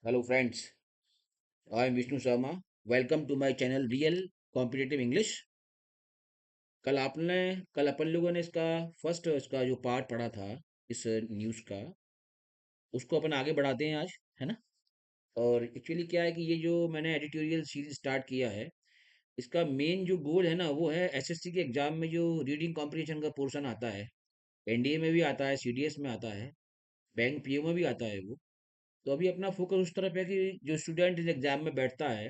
Hello friends, I am Vishnu Sharma. Welcome to my channel Real Competitive English. कल आपने कल अपन लोगों ने इसका जो पार्ट पढ़ा था इस न्यूज़ का, उसको अपन आगे बढ़ाते हैं आज, है ना। और एक्चुअली क्या है कि ये जो मैंने एडिटोरियल सीरीज स्टार्ट किया है, इसका मेन जो गोल है ना वो है एसएससी के एग्जाम में जो रीडिंग कॉम्प्रिहेंशन का पोर्शन आता है, एनडीए में भी आता है, सीडीएस में आता है, बैंक पीओ में भी आता है वो। तो अभी अपना फोकस उस तरफ है कि जो स्टूडेंट इस एग्जाम में बैठता है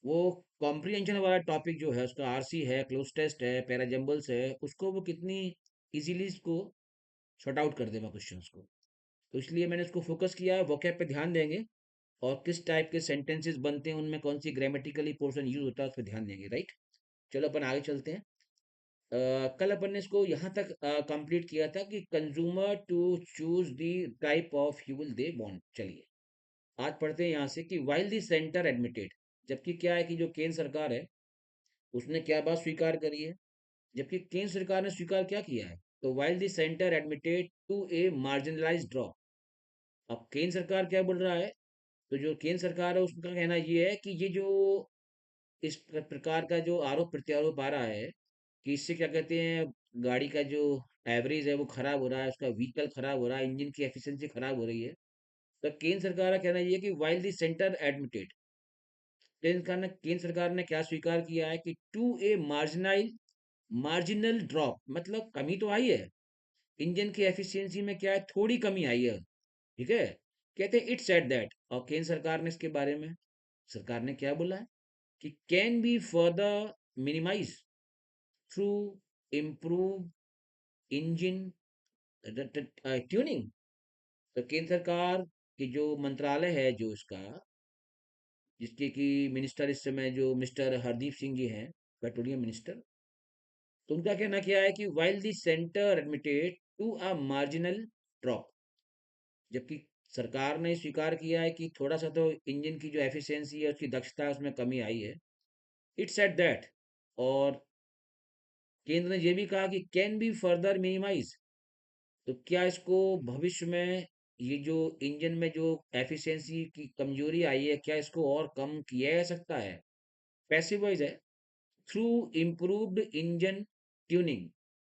वो कॉम्प्रिहेंशन वाला टॉपिक जो है उसका आरसी है, क्लोज टेस्ट है, पैराजम्बल्स है, उसको वो कितनी इजीली इसको शॉर्ट आउट कर देगा क्वेश्चंस को। तो इसलिए मैंने इसको फोकस किया है, वोकैब पे ध्यान देंगे और किस टाइप के सेंटेंसेस बनते हैं, उनमें कौन सी ग्रामेटिकली पोर्शन यूज होता है उस पर ध्यान देंगे, राइट। चलो अपन आगे चलते हैं। कल अपन ने इसको यहाँ तक कंप्लीट किया था कि consumer to choose the type of fuel they want. चलिए आज पढ़ते हैं यहाँ से कि वाइल द सेंटर एडमिटेड, जबकि क्या है कि जो केंद्र सरकार है उसने क्या बात स्वीकार करी है, जबकि केंद्र सरकार ने स्वीकार क्या किया है। तो while the centre admitted to a marginalise drop. अब केंद्र सरकार क्या बोल रहा है, तो जो केंद्र सरकार है उसका कहना ये है कि ये जो इस प्रकार का जो आरोप प्रत्यारोप आ रहा है कि इससे क्या कहते हैं, गाड़ी का जो एवरेज है वो खराब हो रहा है, उसका व्हीकल खराब हो रहा है, इंजन की एफिशिएंसी खराब हो रही है। तो केंद्र सरकार का कहना ये है कि वाइल द सेंटर एडमिटेड, केंद्र सरकार ने क्या स्वीकार किया है कि टू ए मार्जिनल ड्रॉप, मतलब कमी तो आई है, इंजन की एफिशिएंसी में क्या है, थोड़ी कमी आई है, ठीक है। कहते हैं इट सेड दैट, और केंद्र सरकार ने इसके बारे में, सरकार ने क्या बोला है कि can be further minimise through improve engine tuning. तो केंद्र सरकार की जो मंत्रालय है जो इसका, जिसके कि मिनिस्टर इस समय जो मिस्टर हरदीप सिंह जी हैं, पेट्रोलियम मिनिस्टर, तो उनका कहना क्या है कि while the centre admitted to a marginal drop, जबकि सरकार ने स्वीकार किया है कि थोड़ा सा तो इंजन की जो एफिशिएंसी है, उसकी दक्षता है, उसमें कमी आई है। इट्स सेड दैट, और केंद्र ने यह भी कहा कि कैन बी फर्दर मिनिमाइज, तो क्या इसको भविष्य में ये जो इंजन में जो एफिशिएंसी की कमजोरी आई है, क्या इसको और कम किया जा सकता है। पैसिव वॉइस है, थ्रू इम्प्रूव्ड इंजन ट्यूनिंग,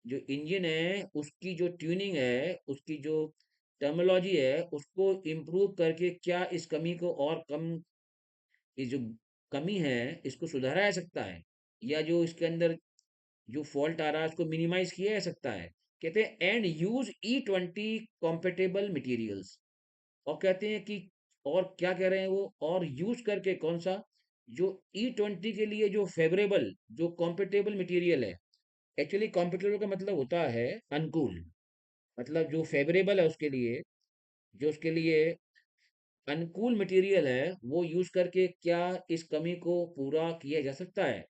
जो इंजन है उसकी जो ट्यूनिंग है, उसकी जो टर्मिनोलॉजी है उसको इम्प्रूव करके क्या इस कमी को और कम, ये जो कमी है इसको सुधारा जा सकता है, या जो इसके अंदर जो फॉल्ट आ रहा है उसको मिनिमाइज किया जा सकता है। कहते हैं and use E20 compatible materials, और कहते हैं कि, और क्या कह रहे हैं वो, और यूज करके कौन सा, जो E20 के लिए जो फेवरेबल जो कॉम्पेटेबल मटेरियल है। एक्चुअली कॉम्पेटेबल का मतलब होता है अनुकूल, मतलब जो फेवरेबल है उसके लिए, जो उसके लिए अनुकूल मटेरियल है, वो यूज करके क्या इस कमी को पूरा किया जा सकता है।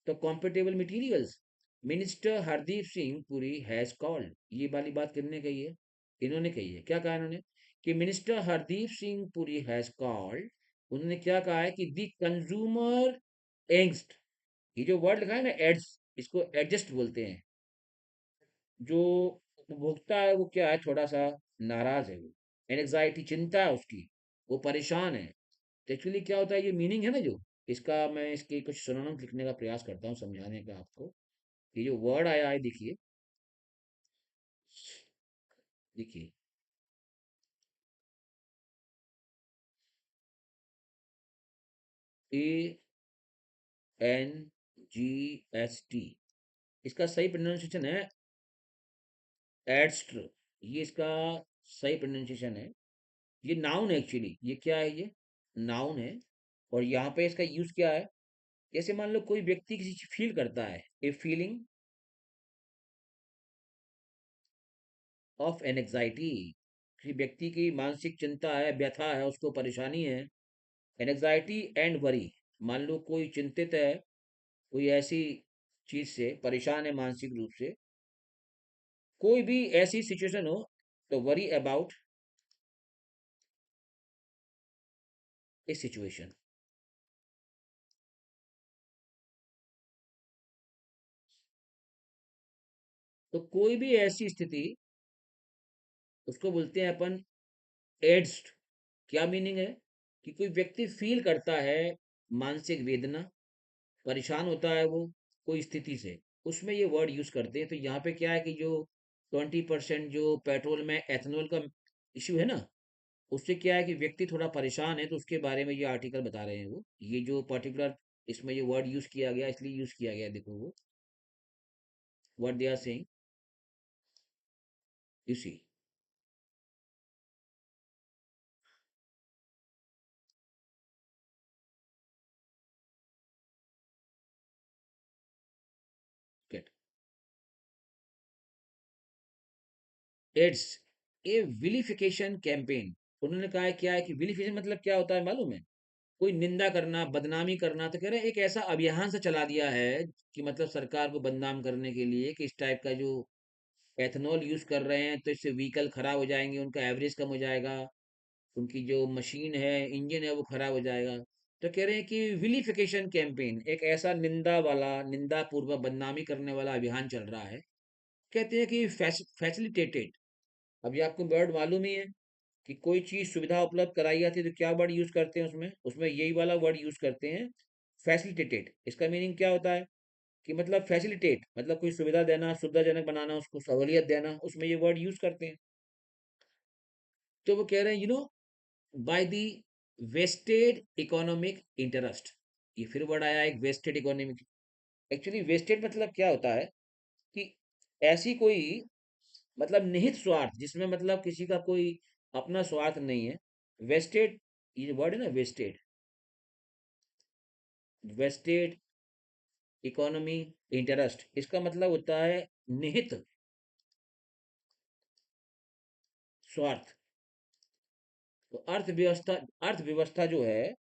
तो compatible materials, minister Hardeep Singh Puri has called, ये वाली बात किसने कही है, इन्होंने कही है। क्या कहा इन्होंने कि minister Hardeep Singh Puri has called, उन्होंने क्या कहा है कि दी कंज्यूमर एंग्स्ट, ये जो वर्ड लिखा है ना एड्स, इसको एडजस्ट बोलते हैं। जो उपभोक्ता है वो क्या है, थोड़ा सा नाराज है, वो एनजाइटी, चिंता है उसकी, वो परेशान है। तो एक्चुअली क्या होता है, ये मीनिंग है ना जो इसका, मैं इसके कुछ सिनोनिम्स लिखने का प्रयास करता हूँ समझाने का आपको। ये जो वर्ड आया है, देखिए, देखिए, ANGST, इसका सही प्रोनाउंसिएशन है एडस्ट्र, ये इसका सही प्रोनाउंसिएशन है। ये नाउन है एक्चुअली, ये क्या है, ये नाउन है। और यहाँ पे इसका यूज क्या है, जैसे मान लो कोई व्यक्ति किसी चीज फील करता है, ए फीलिंग ऑफ एनजाइटी, किसी व्यक्ति की मानसिक चिंता है, व्यथा है, उसको परेशानी है, एनजाइटी एंड वरी। मान लो कोई चिंतित है, कोई ऐसी चीज से परेशान है मानसिक रूप से, कोई भी ऐसी सिचुएशन हो, तो वरी अबाउट ए सिचुएशन। तो कोई भी ऐसी स्थिति, उसको बोलते हैं अपन एड्स। क्या मीनिंग है, कि कोई व्यक्ति फील करता है मानसिक वेदना, परेशान होता है वो कोई स्थिति से, उसमें ये वर्ड यूज करते हैं। तो यहाँ पे क्या है कि जो 20% जो पेट्रोल में एथेनॉल का इश्यू है ना, उससे क्या है कि व्यक्ति थोड़ा परेशान है, तो उसके बारे में ये आर्टिकल बता रहे हैं वो। ये जो पर्टिकुलर इसमें ये वर्ड यूज किया गया, इसलिए यूज किया गया, देखो वो what they are saying, you see. Get it's a vilification campaign. उन्होंने कहा है क्या है कि विलिफिकेशन मतलब क्या होता है मालूम है? कोई निंदा करना, बदनामी करना। तो कह रहे हैं एक ऐसा अभियान से चला दिया है कि मतलब सरकार को बदनाम करने के लिए, कि इस टाइप का जो एथेनॉल यूज कर रहे हैं तो इससे व्हीकल खराब हो जाएंगे, उनका एवरेज कम हो जाएगा, उनकी जो मशीन है, इंजन है, वो खराब हो जाएगा। तो कह रहे हैं कि विलिफिकेशन कैंपेन, एक ऐसा निंदा वाला, निंदा पूर्वक बदनामी करने वाला अभियान चल रहा है। कहते हैं कि फैसिलिटेटेड। अभी आपको वर्ड मालूम ही है कि कोई चीज सुविधा उपलब्ध कराई जाती है तो क्या वर्ड यूज करते हैं उसमें, उसमें यही वाला वर्ड यूज करते हैं, फैसिलिटेटेड। इसका मीनिंग क्या होता है कि मतलब फैसिलिटेट मतलब कोई सुविधा देना, सुविधाजनक बनाना, उसको सहूलियत देना, उसमें ये वर्ड यूज करते हैं। तो वो कह रहे हैं by the wasted economic interest. ये फिर वर्ड आया एक, वेस्टेड इकोनॉमिक। एक्चुअली वेस्टेड मतलब क्या होता है कि ऐसी कोई मतलब निहित स्वार्थ, जिसमें मतलब किसी का कोई अपना स्वार्थ नहीं है। वेस्टेड, ये वर्ड है ना वेस्टेड, वेस्टेड इकोनॉमी इंटरेस्ट, इसका मतलब होता है निहित स्वार्थ। तो अर्थव्यवस्था, अर्थव्यवस्था जो है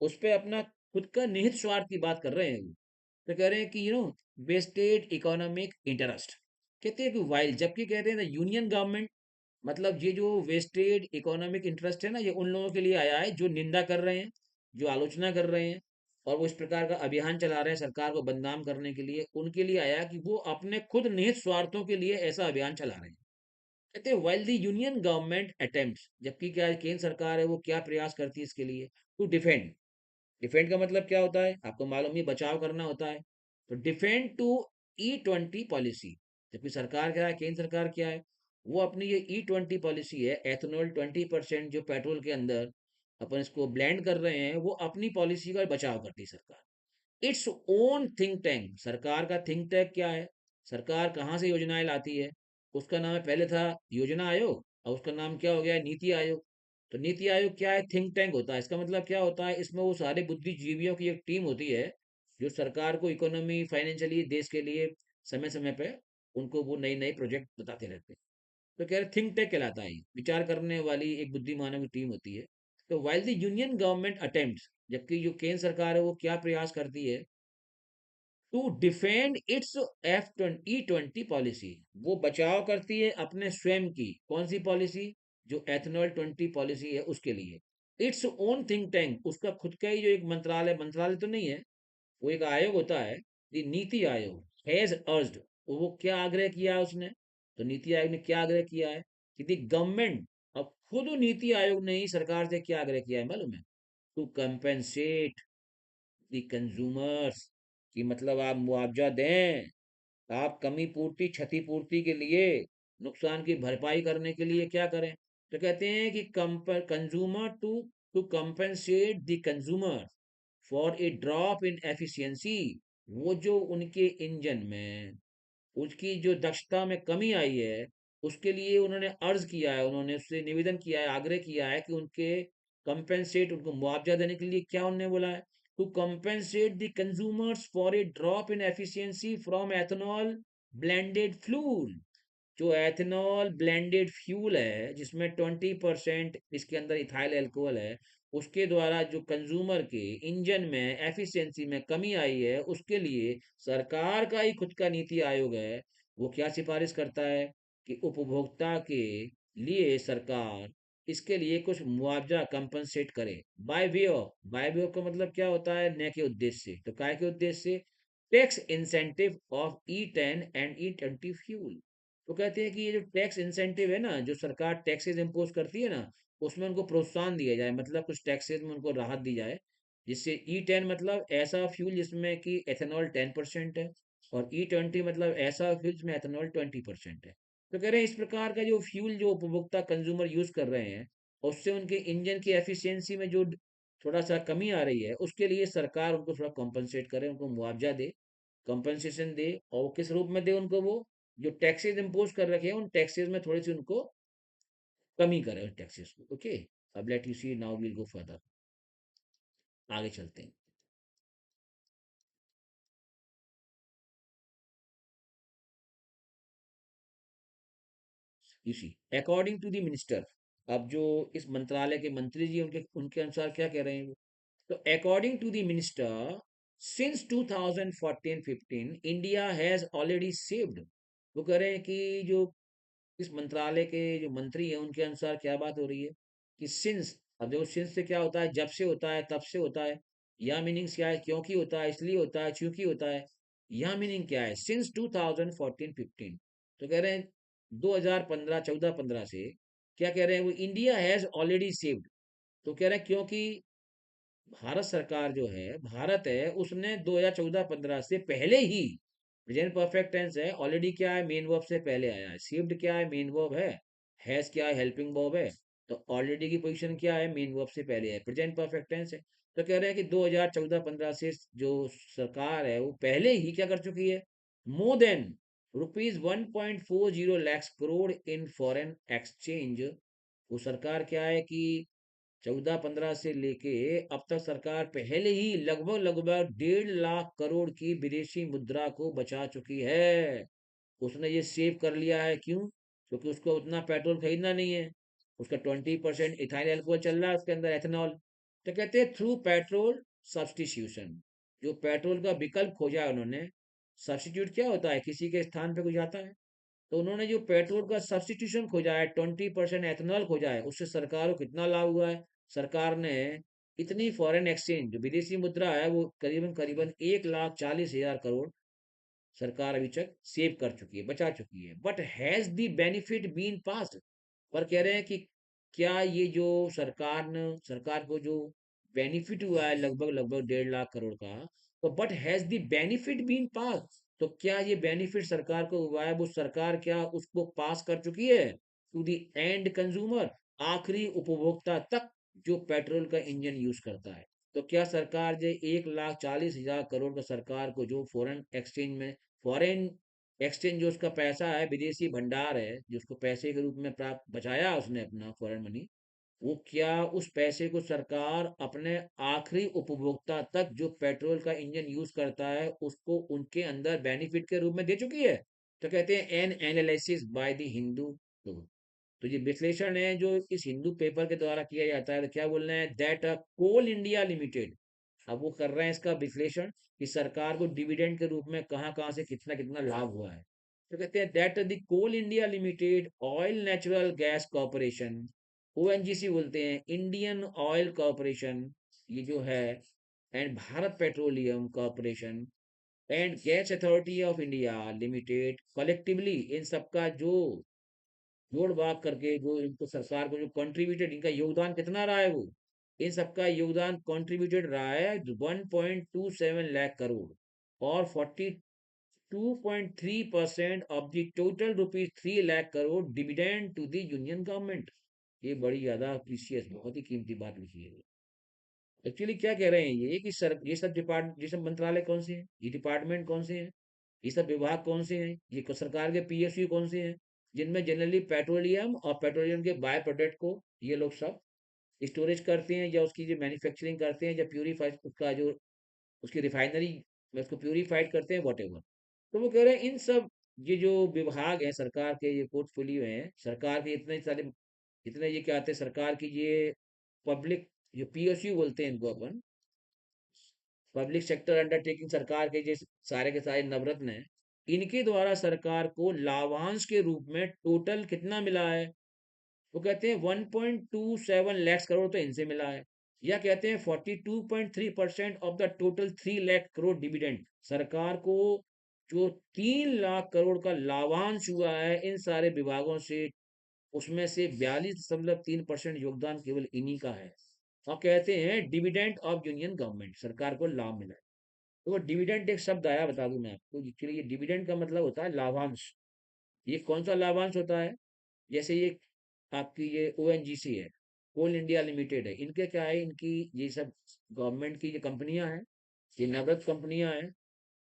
उस पे अपना खुद का निहित स्वार्थ की बात कर रहे हैं वो। तो कह रहे हैं कि वेस्टेड इकोनॉमिक इंटरेस्ट। कहते हैं कि वाइल, जबकि कहते हैं यूनियन गवर्नमेंट, मतलब ये जो वेस्टेड इकोनॉमिक इंटरेस्ट है ना, ये उन लोगों के लिए आया है जो निंदा कर रहे हैं, जो आलोचना कर रहे हैं, और वो इस प्रकार का अभियान चला रहे हैं सरकार को बदनाम करने के लिए। उनके लिए आया कि वो अपने खुद निहित स्वार्थों के लिए ऐसा अभियान चला रहे हैं। कहते हैं while the union government attempts, जबकि क्या केंद्र सरकार है वो क्या प्रयास करती है इसके लिए, टू डिफेंड। डिफेंड का मतलब क्या होता है आपको मालूम है, बचाव करना होता है। तो डिफेंड टू E20 पॉलिसी। जबकि सरकार क्या है, केंद्र सरकार क्या है, वो अपनी ये E20 पॉलिसी है, एथेनॉल 20% जो पेट्रोल के अंदर अपन इसको ब्लेंड कर रहे हैं, वो अपनी पॉलिसी का बचाव करती है सरकार। इट्स ओन थिंक टैंक, सरकार का थिंक टैंक क्या है, सरकार कहाँ से योजनाएं लाती है, उसका नाम है, पहले था योजना आयोग, और उसका नाम क्या हो गया है, नीति आयोग। तो नीति आयोग क्या है, थिंक टैंक होता है। इसका मतलब क्या होता है, इसमें वो सारे बुद्धिजीवियों की एक टीम होती है जो सरकार को इकोनॉमी, फाइनेंशियली देश के लिए समय समय पे उनको वो नई नई प्रोजेक्ट बताते रहते हैं। तो कह रहे थिंक टैंक कहलाता है ये, विचार करने वाली एक बुद्धिमानों की टीम होती है। तो while the union government attempts, जबकि जो केंद्र सरकार है वो क्या प्रयास करती है, to defend it's E20 policy, वो बचाव करती है अपने स्वयं की कौन सी पॉलिसी, जो एथेनॉल 20 पॉलिसी है उसके लिए। इट्स ओन थिंक टैंक, उसका खुद का ही जो एक मंत्रालय, मंत्रालय तो नहीं है, वो एक आयोग होता है, दी नीति आयोग हैज अर्ज्ड। वो क्या आग्रह किया है उसने, तो नीति आयोग ने क्या आग्रह किया है कि दी गवर्नमेंट, अब खुद नीति आयोग ने ही सरकार से क्या आग्रह किया है मालूम है, टू कंपेंसेट दी कंज्यूमर्स, कि मतलब आप मुआवजा दें, आप कमी पूर्ति, क्षतिपूर्ति के लिए, नुकसान की भरपाई करने के लिए क्या करें। तो कहते हैं कि consumer to compensate the consumer for a drop in efficiency. वो जो उनके इंजन में उसकी जो दक्षता में कमी आई है, उसके लिए उन्होंने अर्ज किया है, उन्होंने उससे निवेदन किया है, आग्रह किया है कि उनके कंपेंसेट, उनको मुआवजा देने के लिए क्या उन्होंने बोला है, to compensate the consumers for a drop in efficiency from ethanol blended fuel. जो एथेनॉल ब्लेंडेड फ्यूल है, जिसमें 20% इसके अंदर इथाइल अल्कोहल है, उसके द्वारा जो कंज्यूमर के इंजन में एफिशिएंसी में कमी आई है, उसके लिए सरकार का ही खुद का नीति आयोग है, वो क्या सिफारिश करता है कि उपभोक्ता के लिए सरकार इसके लिए कुछ मुआवजा कंपनसेट करे, बाय वे ऑफ का मतलब क्या होता है, न के उद्देश्य से। तो काय के उद्देश्य से, tax incentive of E10 and E20 fuel. तो कहते हैं कि ये जो टैक्स इंसेंटिव है ना, जो सरकार टैक्सेस इम्पोज करती है ना, उसमें उनको प्रोत्साहन दिया जाए, मतलब कुछ टैक्सेस में उनको राहत दी जाए, जिससे E10 मतलब ऐसा फ्यूल जिसमें कि एथेनॉल 10% है, और E20 मतलब ऐसा फ्यूल जिसमें एथेनॉल 20% है। तो कह रहे हैं इस प्रकार का जो फ्यूल जो उपभोक्ता कंज्यूमर यूज कर रहे हैं, उससे उनके इंजन की एफिशिएंसी में जो थोड़ा सा कमी आ रही है, उसके लिए सरकार उनको थोड़ा कॉम्पनसेट करे, उनको मुआवजा दे, कंपनसेशन दे, और वो किस रूप में दे उनको, वो जो टैक्सेस इम्पोज कर रखे हैं उन टैक्सेस में थोड़ी सी उनको कमी करे उन टैक्सेस को। ओके, अब let you see, now will go further, आगे चलते हैं। You see, according to the minister, अब जो इस मंत्रालय के मंत्री जी उनके उनके अनुसार क्या कह रहे हैं वो, तो according to the minister, since 2014-15 India has already saved, वो कह रहे हैं कि जो इस मंत्रालय के जो मंत्री हैं उनके अनुसार क्या बात हो रही है कि सिंस, अब देखो सिंस से क्या होता है, जब से होता है, तब से होता है, या मीनिंग्स क्या है, क्योंकि होता है, इसलिए होता है, चूंकि होता है, या मीनिंग क्या है, सिंस 2014-15, तो कह रहे हैं 2015 14 15 से क्या कह रहे हैं वो, इंडिया हैज ऑलरेडी सेव्ड, तो कह रहे हैं क्योंकि भारत सरकार जो है, भारत है, उसने 2014-15 से पहले ही, प्रेजेंट परफेक्ट टेंस है, ऑलरेडी क्या है, मेन वर्ब से पहले आया है, सेव्ड क्या है, मेन वर्ब है, हैज क्या है, हेल्पिंग वर्ब है, तो ऑलरेडी की पोजीशन क्या है, मेन वर्ब से पहले है, प्रेजेंट परफेक्ट टेंस है। तो कह रहे हैं कि 2014-15 से जो सरकार है वो पहले ही क्या कर चुकी है, more than rupees 1.40 lakh crore in foreign exchange, वो सरकार क्या है कि 14-15 से लेके अब तक सरकार पहले ही लगभग लगभग 1.5 लाख करोड़ की विदेशी मुद्रा को बचा चुकी है। उसने ये सेव कर लिया है, क्यों, क्योंकि उसको उतना पेट्रोल खरीदना नहीं है, उसका 20% इथाइल एल्कोहल चल रहा है उसके अंदर, एथेनॉल। तो कहते हैं थ्रू पेट्रोल सब्सटीट्यूशन, जो पेट्रोल का विकल्प खोजा है उन्होंने, सब्सटीट्यूट क्या होता है, किसी के स्थान पे कुछ आता है, तो उन्होंने जो पेट्रोल का सब्सटीट्यूशन खोजा है, 20% एथेनॉल खोजा है, उससे सरकार को कितना लाभ हुआ है, सरकार ने इतनी फॉरेन एक्सचेंज जो विदेशी मुद्रा है वो करीबन करीबन 1,40,000 करोड़ सरकार अभी तक सेव कर चुकी है, बचा चुकी है। But has the benefit been passed, पर कह रहे हैं कि क्या ये जो सरकार को जो बेनिफिट हुआ है लगभग लगभग 1.5 लाख करोड़ का, तो but has the benefit been pass, तो क्या ये बेनिफिट सरकार को हुआ है, वो सरकार क्या उसको पास कर चुकी है टू द एंड कंज्यूमर, आखिरी उपभोक्ता तक, जो पेट्रोल का इंजन यूज करता है। तो क्या सरकार जो 1,40,000 करोड़ का सरकार को जो फॉरेन एक्सचेंज जो उसका पैसा है, विदेशी भंडार है, जो उसको पैसे के रूप में प्राप्त बचाया उसने अपना फॉरेन मनी, वो क्या उस पैसे को सरकार अपने आखिरी उपभोक्ता तक जो पेट्रोल का इंजन यूज करता है उसको उनके अंदर बेनिफिट के रूप में दे चुकी है। तो कहते हैं N analysis by the Hindu, तो ये विश्लेषण है जो इस हिंदू पेपर के द्वारा किया जाता है, तो क्या बोल रहे हैं, दैट कोल इंडिया लिमिटेड, अब वो कर रहे हैं इसका विश्लेषण कि सरकार को डिविडेंड के रूप में कहाँ कहाँ से कितना कितना लाभ हुआ है। तो कहते हैं that the Coal India Limited, Oil Natural Gas Corporation, ONGC बोलते हैं, इंडियन ऑयल कॉरपोरेशन, ये जो है, and Bharat Petroleum Corporation and Gas Authority of India Limited, collectively इन सबका जो जोड़ भाग करके जो इनको सरकार को जो कंट्रीब्यूटेड, इनका योगदान कितना रहा है वो, इन सबका योगदान कंट्रीब्यूटेड रहा है 1.27 लाख करोड़, और 42.3% of the total rupees 3 lakh crore dividend to the union government. ये बड़ी ज्यादा प्रीशियस, बहुत ही कीमती बात लिखी है। एक्चुअली क्या कह रहे हैं ये कि सर, ये सब मंत्रालय कौन से हैं, ये डिपार्टमेंट कौन से हैं, ये सब विभाग कौन से हैं, ये सरकार के पीएसयू कौन से हैं, जिनमें जनरली पेट्रोलियम और पेट्रोलियम के बाय प्रोडक्ट को ये लोग सब स्टोरेज करते हैं, या उसकी जो मैन्युफैक्चरिंग करते हैं, या प्यूरीफाइड उसका जो उसकी रिफाइनरी में उसको प्यूरीफाइड करते हैं, वॉट एवर। तो वो कह रहे हैं इन सब ये जो विभाग हैं सरकार के, ये पोर्टफोलियो हैं सरकार के, इतने सारे, इतने ये क्या आते हैं सरकार की, ये पब्लिक, जो पीएसयू बोलते हैं इनको अपन, पब्लिक सेक्टर अंडरटेकिंग, सरकार के जो सारे के सारे नवरत्न हैं, इनके द्वारा सरकार को लाभांश के रूप में टोटल कितना मिला है, वो कहते हैं 1.27 लाख करोड़ तो इनसे मिला है, या कहते हैं 42.3% of the total 3 lakh crore dividend, सरकार को जो 3 लाख करोड़ का लाभांश हुआ है इन सारे विभागों से, उसमें से 42.3% योगदान केवल इन्हीं का है। और कहते हैं डिविडेंड ऑफ यूनियन गवर्नमेंट, सरकार को लाभ मिला है। तो वो डिविडेंड एक शब्द आया, बता दूं मैं आपको, एक्चुअली ये डिविडेंड का मतलब होता है लाभांश। ये कौन सा लाभांश होता है? जैसे ये आपकी ये ओएनजीसी है, कोल इंडिया लिमिटेड है, इनके क्या है, इनकी ये सब गवर्नमेंट की ये कंपनियां हैं, ये नगद कंपनियां हैं।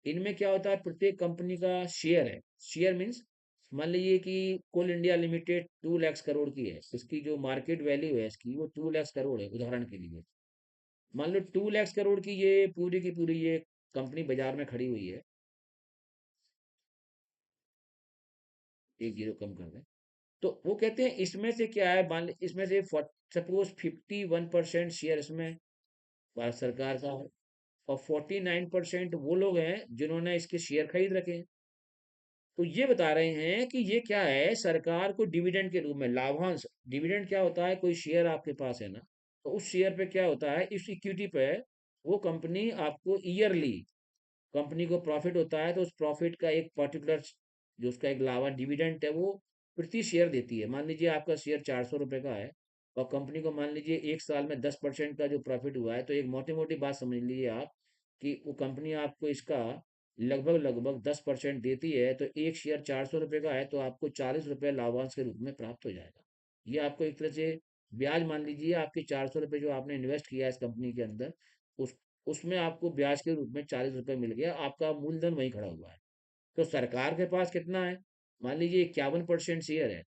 इनमें क्या होता है, प्रत्येक कंपनी का शेयर है। शेयर मीन्स, मान लीजिए कि कोल इंडिया लिमिटेड 2 लाख करोड़ की है, इसकी जो मार्केट वैल्यू है इसकी वो 2 लाख करोड़ है, उदाहरण के लिए। मान लो 2 लाख करोड़ की पूरी ये कंपनी बाजार में खड़ी हुई है। एक जीरो कम कर दें। तो वो कहते हैं इसमें से क्या है, मान ली इसमें से सपोज 51% शेयर इसमें भारत सरकार का है, और 49% वो लोग हैं जिन्होंने इसके शेयर खरीद रखे हैं। तो ये बता रहे हैं कि ये क्या है, सरकार को डिविडेंड के रूप में लाभांश। डिविडेंड क्या होता है, कोई शेयर आपके पास है ना, तो उस शेयर पे क्या होता है, इस इक्विटी पे वो कंपनी आपको ईयरली, कंपनी को प्रॉफिट होता है तो उस प्रॉफिट का एक पर्टिकुलर, जो उसका एक लावा डिविडेंड है वो प्रति शेयर देती है। मान लीजिए आपका शेयर 400 रुपये का है, और कंपनी को मान लीजिए एक साल में 10% का जो प्रॉफिट हुआ है, तो एक मोटी मोटी बात समझ लीजिए आप, कि वो कंपनी आपको इसका लगभग लगभग 10% देती है, तो एक शेयर 400 रुपये का है तो आपको 40 रुपये लाभांश के रूप में प्राप्त हो जाएगा। ये आपको एक तरह से ब्याज, मान लीजिए आपके 400 रुपये जो आपने इन्वेस्ट किया है इस कंपनी के अंदर, उस उसमें आपको ब्याज के रूप में 40 रुपये मिल गया, आपका मूलधन वहीं खड़ा हुआ है। तो सरकार के पास कितना है, मान लीजिए 51% शेयर है,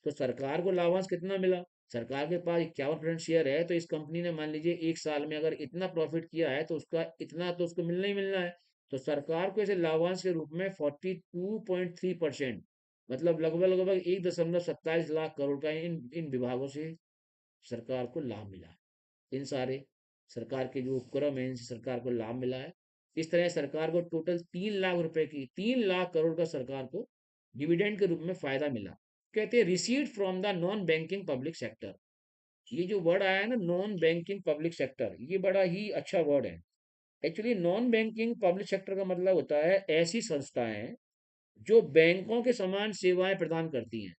तो सरकार को लाभांश कितना मिला, सरकार के पास 51% शेयर है, तो इस कंपनी ने मान लीजिए एक साल में अगर इतना प्रॉफिट किया है तो उसका इतना तो उसको मिलना ही मिलना है। तो सरकार को इसे लाभांश के रूप में 42.3%, मतलब लगभग लगभग 1.27 लाख करोड़ का इन इन विभागों से सरकार को लाभ मिला है। इन सारे सरकार के जो उपक्रम है, इनसे सरकार को लाभ मिला है। इस तरह सरकार को टोटल 3 लाख रुपए की, 3 लाख करोड़ का सरकार को डिविडेंड के रूप में फायदा मिला। कहते हैं receipt from the non banking public sector. ये जो वर्ड आया है ना, नॉन बैंकिंग पब्लिक सेक्टर, ये बड़ा ही अच्छा वर्ड है। Actually non banking public sector का मतलब होता है ऐसी संस्थाएं जो बैंकों के समान सेवाएं प्रदान करती हैं।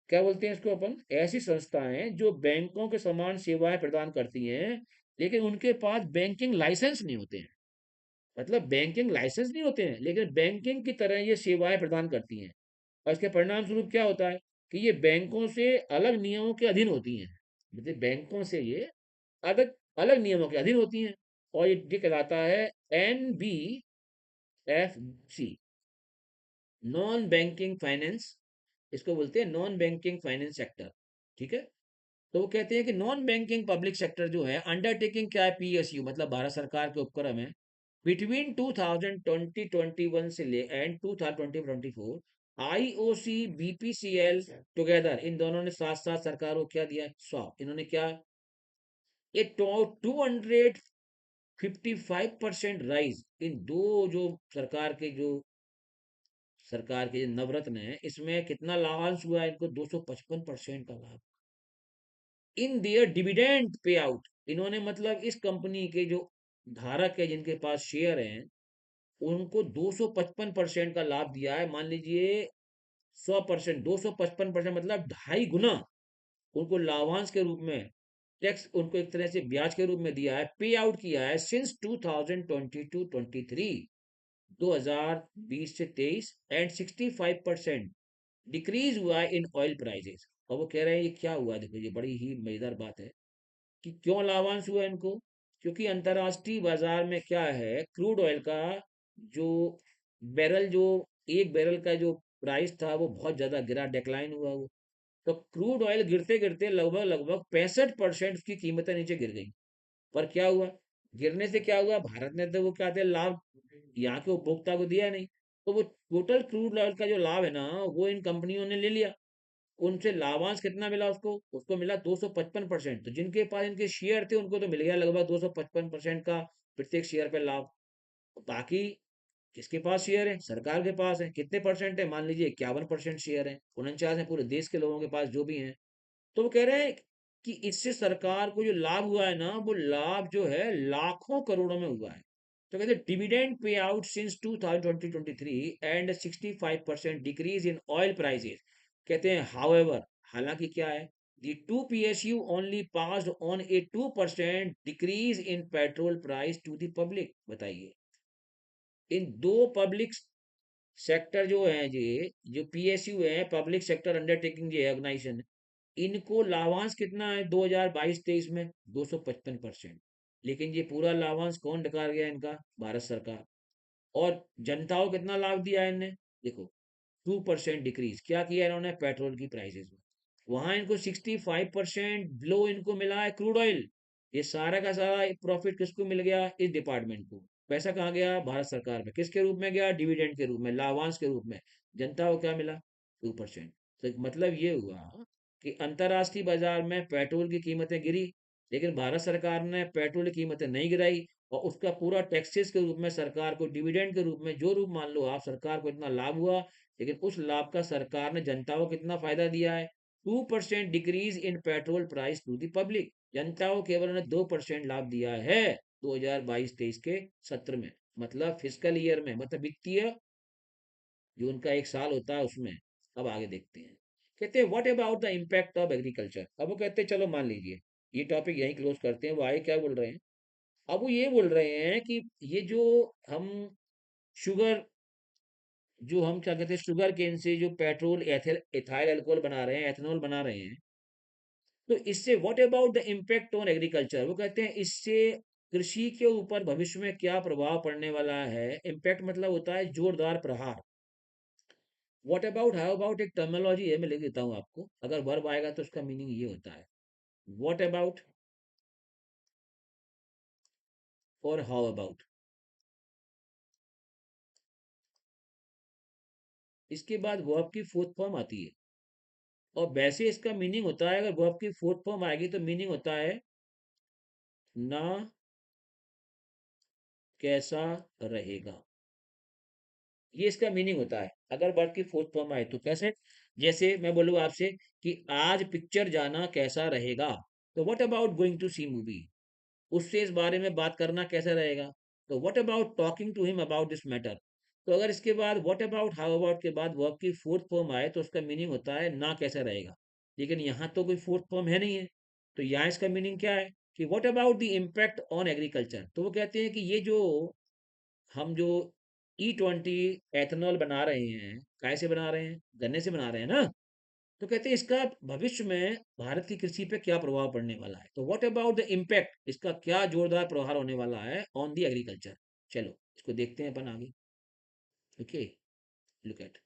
क्या बोलते हैं इसको अपन, ऐसी संस्थाएं जो बैंकों के समान सेवाएं प्रदान करती हैं, लेकिन उनके पास बैंकिंग लाइसेंस नहीं होते हैं। मतलब बैंकिंग लाइसेंस नहीं होते हैं, लेकिन बैंकिंग की तरह ये सेवाएं प्रदान करती हैं। और इसके परिणाम स्वरूप क्या होता है कि ये बैंकों से अलग नियमों के अधीन होती हैं। मतलब बैंकों से ये अलग अलग नियमों के अधीन होती हैं। और ये कहलाता है NBFC, नॉन बैंकिंग फाइनेंस। इसको बोलते हैं नॉन बैंकिंग फाइनेंस सेक्टर। ठीक है। तो वो कहते हैं कि नॉन बैंकिंग पब्लिक सेक्टर जो है, अंडरटेकिंग क्या है, PSU मतलब भारत सरकार के उपक्रम है। बिटवीन 2020-21 से ले एंड 2020-24, IOC BPCL टुगेदर, इन दोनों ने साथ साथ सरकार को क्या दिया, सौंप, इन्होंने क्या, ये 255% राइज, इन दो जो सरकार के जो नवरत्न है, इसमें कितना लाभांश हुआ है इनको, 255% का लाभ in their dividend pay out. इन्होंने मतलब इस कंपनी के जो धारक है, जिनके पास शेयर हैं, उनको 255% का लाभ दिया है। मान लीजिए 100%, 255% मतलब 2.5 गुना उनको लाभांश के रूप में, टैक्स उनको एक तरह से ब्याज के रूप में दिया है, पे आउट किया है सिंस 2022-23, 2020 से 23, एंड 65% डिक्रीज हुआ है इन ऑयल प्राइजेस। और वो कह रहे हैं ये क्या हुआ, देखो ये बड़ी ही मजेदार बात है कि क्यों लाभांश हुआ इनको। क्योंकि अंतर्राष्ट्रीय बाजार में क्या है, क्रूड ऑयल का जो बैरल, जो एक बैरल का जो प्राइस था वो बहुत ज्यादा गिरा, डिक्लाइन हुआ वो। तो क्रूड ऑयल गिरते गिरते लगभग लगभग 65% उसकी कीमतें नीचे गिर गई। पर क्या हुआ, गिरने से क्या हुआ, भारत ने तो वो क्या थे लाभ यहाँ के उपभोक्ता को दिया नहीं। तो वो टोटल क्रूड ऑयल का जो लाभ है ना, वो इन कंपनियों ने ले लिया। उनसे लाभांश कितना मिला उसको, उसको मिला 255%। तो जिनके पास इनके शेयर थे उनको तो मिल गया लगभग 255% का प्रत्येक शेयर पे लाभ। बाकी किसके पास शेयर है, सरकार के पास है, कितने परसेंट है, मान लीजिए 51% शेयर है, 49 है पूरे देश के लोगों के पास जो भी है। तो वो कह रहे हैं कि इससे सरकार को जो लाभ हुआ है ना, वो लाभ जो है लाखों करोड़ों में हुआ है। तो कहते हैं dividend pay out since 2020-23 and 65% decrease in oil prices. कहते हैं हाउएवर, हालांकि क्या है, the two PSU only passed on a 2% decrease in petrol price to the public। बताइए, इन दो पब्लिक सेक्टर जो है, ये जो PSU है, पब्लिक सेक्टर अंडरटेकिंग जो ऑर्गेनाइजेशन, इनको लाभांश कितना है 2022-23 में? 255%। लेकिन ये पूरा लाभांश कौन डकार गया इनका? भारत सरकार। और जनता को कितना लाभ दिया है इनने? देखो, 2% डिक्रीज क्या किया इन्होंने पेट्रोल की प्राइसेस में। वहां इनको 65% ब्लो इनको मिला है क्रूड ऑयल। ये सारा का सारा प्रॉफिट किसको मिल गया? इस डिपार्टमेंट को। पैसा कहाँ गया? भारत सरकार में। किसके रूप में गया? डिविडेंड के रूप में, लाभांश के रूप में। जनता को क्या मिला? 2%। तो मतलब ये हुआ कि अंतर्राष्ट्रीय बाजार में पेट्रोल की कीमतें गिरी, लेकिन भारत सरकार ने पेट्रोल की कीमतें नहीं गिराई, और उसका पूरा टैक्सेस के रूप में सरकार को, डिविडेंड के रूप में, जो रूप मान लो आप, सरकार को इतना लाभ हुआ, लेकिन उस लाभ का सरकार ने जनता को कितना फायदा दिया है? 2% decrease in petrol price to the public. जनता को केवल उन्हें 2% लाभ दिया है 2022-23 के सत्र में, मतलब फिस्कल ईयर में, मतलब वित्तीय जो उनका एक साल होता है उसमें। अब आगे देखते हैं, कहते हैं what about the impact of agriculture. अब वो कहते हैं चलो मान लीजिए ये टॉपिक यहीं क्लोज करते हैं। वो आगे क्या बोल रहे हैं? अब वो ये बोल रहे हैं कि ये जो हम शुगर, जो हम क्या कहते हैं, शुगर केन से जो पेट्रोल, एथिल इथाइल अल्कोहल बना रहे हैं, एथेनॉल बना रहे हैं, तो इससे what about the impact on agriculture. वो कहते हैं इससे कृषि के ऊपर भविष्य में क्या प्रभाव पड़ने वाला है। इम्पैक्ट मतलब होता है जोरदार प्रहार। व्हाट अबाउट, हाउ अबाउट एक टर्मिनोलॉजी है, मैं लिख देता हूँ आपको। अगर वर्ब आएगा तो उसका मीनिंग ये होता है व्हाट अबाउट और हाउ अबाउट। इसके बाद वर्ब की फोर्थ फॉर्म आती है, और वैसे इसका मीनिंग होता है, अगर वर्ब की फोर्थ फॉर्म आएगी तो मीनिंग होता है ना कैसा रहेगा। ये इसका मीनिंग होता है अगर वर्ब की फोर्थ फॉर्म आए तो। कैसे? जैसे मैं बोलूँ आपसे कि आज पिक्चर जाना कैसा रहेगा, तो what about going to see movie. उससे इस बारे में बात करना कैसा रहेगा, तो what about talking to him about this matter. तो अगर इसके बाद व्हाट अबाउट, हाउ अबाउट के बाद वर्ब की फोर्थ फॉर्म आए तो उसका मीनिंग होता है ना कैसा रहेगा। लेकिन यहाँ तो कोई फोर्थ फॉर्म है नहीं है, तो यहाँ इसका मीनिंग क्या है कि what about the impact on agriculture. तो वो कहते हैं कि ये जो हम जो E20 एथेनॉल बना रहे हैं, कैसे बना रहे हैं? गन्ने से बना रहे हैं ना। तो कहते हैं इसका भविष्य में भारत की कृषि पे क्या प्रभाव पड़ने वाला है। तो व्हाट अबाउट द इम्पैक्ट, इसका क्या जोरदार प्रभाव होने वाला है ऑन द एग्रीकल्चर। चलो इसको देखते हैं अपन आगे। Okay, look at.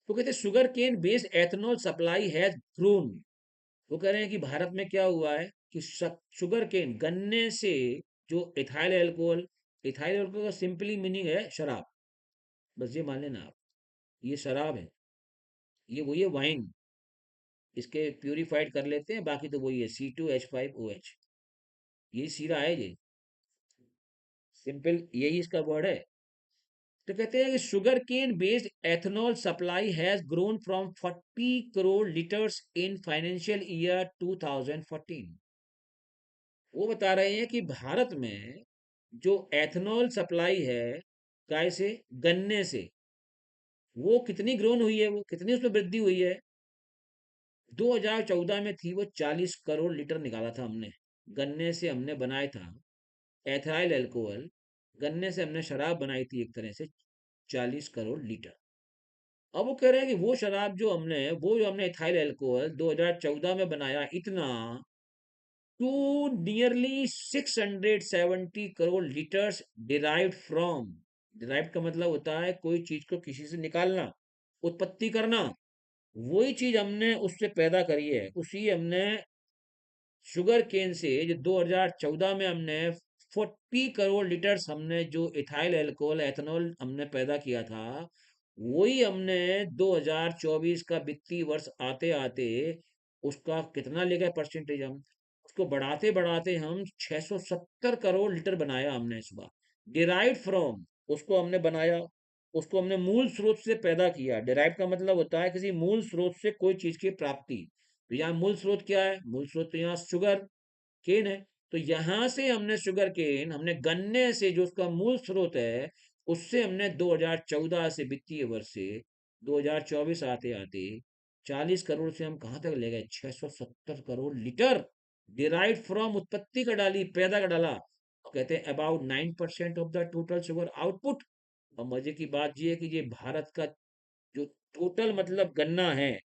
तो कहते हैं sugar cane based ethanol supply has grown. वो कह रहे हैं कि भारत में क्या हुआ है कि शुगर केन, गन्ने से जो इथाइल अल्कोहल, इथाइल अल्कोहल का सिंपली मीनिंग है शराब। बस ये मान लेना आप, ये शराब है, ये वही है वाइन। इसके प्यूरिफाइड कर लेते हैं, बाकी तो वही है C2H5OH। यही सीरा है ये, सिंपल यही इसका वर्ड है। तो कहते हैं कि sugar cane based ethanol supply has grown from 40 crore litres in financial year 2014। वो बता रहे हैं कि भारत में जो एथेनॉल सप्लाई है, काय से? गन्ने से, वो कितनी ग्रोन हुई है, वो कितनी उसमें वृद्धि हुई है। 2014 में थी वो 40 करोड़ लीटर निकाला था हमने, गन्ने से हमने बनाया था एथाइल अल्कोहल। गन्ने से हमने शराब बनाई थी एक तरह से 40 करोड़ लीटर। अब वो कह रहे हैं कि वो शराब जो हमने, वो जो हमने एथाइल अल्कोहल 2014 में बनाया, इतना to nearly 670 crore litres derived from. Derived का मतलब होता है कोई चीज को किसी से निकालना, उत्पत्ति करना। वही चीज हमने उससे पैदा करी है, उसी हमने शुगर केन से जो 2014 में हमने 40 करोड़ लीटर्स हमने जो इथाइल अल्कोहल, एथेनॉल हमने पैदा किया था, वही हमने 2024 का वित्तीय वर्ष आते आते उसका कितना ले गए परसेंटेज, हम उसको बढ़ाते बढ़ाते हम 670 करोड़ लीटर बनाया हमने इस बार। डिराइव्ड फ्रॉम, उसको हमने बनाया, उसको हमने मूल स्रोत से पैदा किया। डिराइव का मतलब होता है किसी मूल स्रोत से कोई चीज की प्राप्ति। तो यहाँ मूल स्रोत क्या है? मूल स्रोत तो यहाँ शुगर केन है। तो यहाँ से हमने शुगर केन, हमने गन्ने से जो उसका मूल स्रोत है, उससे हमने 2014 से वित्तीय वर्ष से 2024 आते आते 40 करोड़ से हम कहाँ तक ले गए, 670 करोड़ लीटर डिराइव फ्रॉम, उत्पत्ति का डाली, पैदा का डाला। तो कहते हैं about 9% of the total sugar output. और मजे की बात ये है कि ये भारत का जो टोटल मतलब गन्ना है,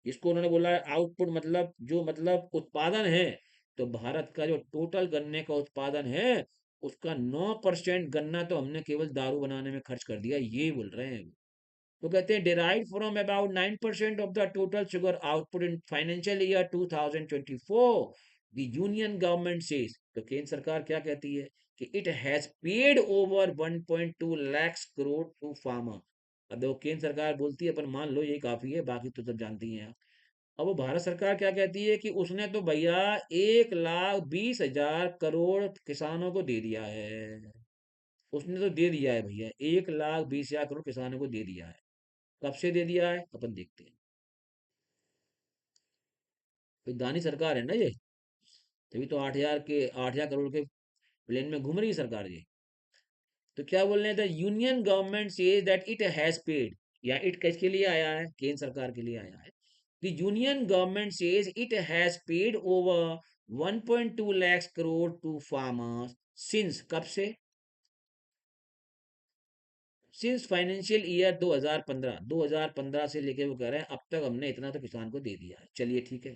इसको उन्होंने बोला है आउटपुट, मतलब जो मतलब उत्पादन है, तो भारत का जो टोटल गन्ने का उत्पादन है, उसका 9% गन्ना तो हमने केवल दारू बनाने में खर्च कर दिया, ये बोल रहे हैं। तो कहते हैं derive from about 9% of the total sugar output in financial year 2024, the union government says, तो केंद्र सरकार क्या कहती है कि it has paid over 1.2 lakh crore to farmer. अब देखो केंद्र सरकार बोलती है, पर मान लो ये काफी है, बाकी तो सब जानती हैं आप। अब वो भारत सरकार क्या कहती है कि उसने तो भैया 1,20,000 करोड़ किसानों को दे दिया है। उसने तो दे दिया है भैया, 1,20,000 करोड़ किसानों को दे दिया है। कब से दे दिया है अपन देखते हैं। भाई दानी सरकार है ना ये, तभी तो 8,000 करोड़ के प्लेन में घूम रही है सरकार ये। तो क्या बोल रहे हैं, the union government says that it has paid, या इट किसके लिए आया है, केंद्र सरकार के लिए आया है। The union government says it has paid over 1.2 lakh crore to farmers since, कब से, सिंस फाइनेंशियल ईयर 2015 से लेके वो कह रहे हैं अब तक हमने इतना तो किसान को दे दिया है, चलिए ठीक है।